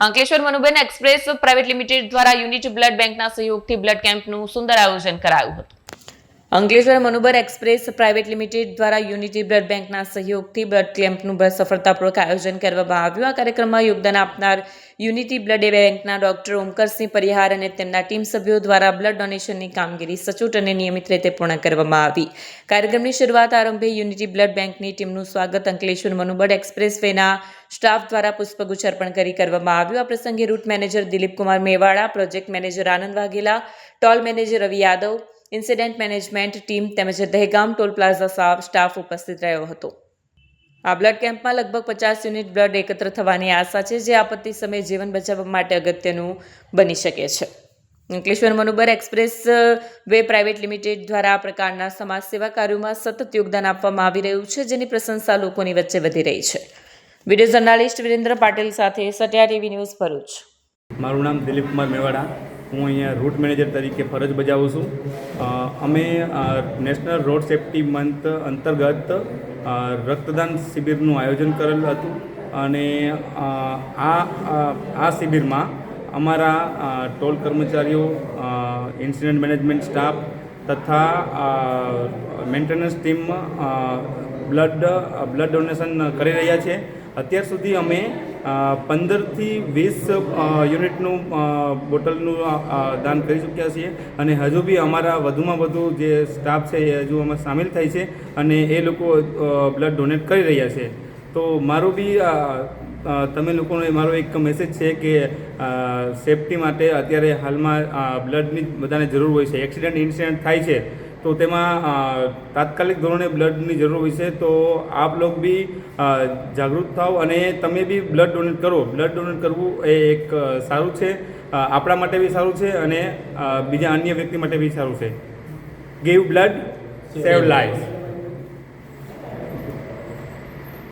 Ankleshwar Manuben express private limited દ્વારા unit blood બેંકના સહયોગથી બ્લડ કેમ્પનું સુંદર આયોજન કરાયું હતું. Ankleshwar Manubar express private limited દ્વારા યુનિટી બ્લડ બેંકના સહયોગથી બ્લડ કેમ્પનું સફળતાપૂર્વક આયોજન કરવામાં આવ્યું. આ કાર્યક્રમમાં યોગદાન આપનાર યુનિટી બ્લડ બેંકના ડોક્ટર ઓમકરસિંહ પરિહાર અને તેમના ટીમ સભ્યો દ્વારા બ્લડ ડોનેશનની કામગીરી સચોટ અને નિયમિત રીતે પૂર્ણ કરવામાં આવી. કાર્યક્રમની શરૂઆત આરંભે યુનિટી બ્લડ બેંકની ટીમનું સ્વાગત અંકલેશ્વર મનુબર એક્સપ્રેસ વેના સ્ટાફ દ્વારા પુષ્પગુચ્છ અર્પણ કરી કરવામાં આવ્યું. આ પ્રસંગે route manager Dilipkumar Mewada, project manager Anand Vaghela, toll manager Ravi Yadav, incident management team તેમજ દહેગામ ટોલ પ્લાઝા સ્ટાફ ઉપસ્થિત રહ્યો હતો. આ બ્લડ કેમ્પમાં લગભગ 50 યુનિટ બ્લડ એકત્ર થવાની આશા છે, જે આપત્તિ સમયે જીવન બચાવવા માટે અગત્યનું બની શકે છે. Ankleshwar Manubar express way private limited દ્વારા આ પ્રકારના સમાજ સેવા કાર્યોમાં સતત યોગદાન આપવામાં આવી રહ્યું છે, જેની પ્રશંસા લોકોની વચ્ચે વધી રહી છે. વિડીયો જર્નાલિસ્ટ વિરેન્દ્ર પાટીલ સાથે સત્યા ટીવી ન્યૂઝ ભરૂચ. મારું નામ દિલીપકુમાર મેવાડા. હું અહીંયા રૂટ મેનેજર તરીકે ફરજ બજાવું છું. અમે નેશનલ રોડ સેફ્ટી મંથ અંતર્ગત રક્તદાન શિબિરનું આયોજન કરેલું હતું અને આ શિબિરમાં અમારા ટોલ કર્મચારીઓ, ઇન્સિડન્ટ મેનેજમેન્ટ સ્ટાફ તથા મેન્ટેનન્સ ટીમ બ્લડ ડોનેશન કરી રહ્યા છે. અત્યાર સુધી અમે 15 થી 20 યુનિટનું બોટલનું દાન કરી ચૂક્યા છીએ અને હજુ બી અમારા વધુમાં વધુ જે સ્ટાફ છે એ હજુ અમે સામેલ થાય છે અને એ લોકો બ્લડ ડોનેટ કરી રહ્યા છે. તો મારું બી તમે લોકોને મારો એક મેસેજ છે કે સેફટી માટે અત્યારે હાલમાં બ્લડની બધાને જરૂર હોય છે. ઇન્સિડન્ટ થાય છે તો તેમાં તાત્કાલિક ધોરણે બ્લડની જરૂર હોય છે. તો આપ લોકો બી જાગૃત થાઓ અને તમે બી બ્લડ ડોનેટ કરો. બ્લડ ડોનેટ કરવું એ એક સારું છે, આપણા માટે બી સારું છે અને બીજા અન્ય વ્યક્તિ માટે બી સારું છે. Give blood, save life.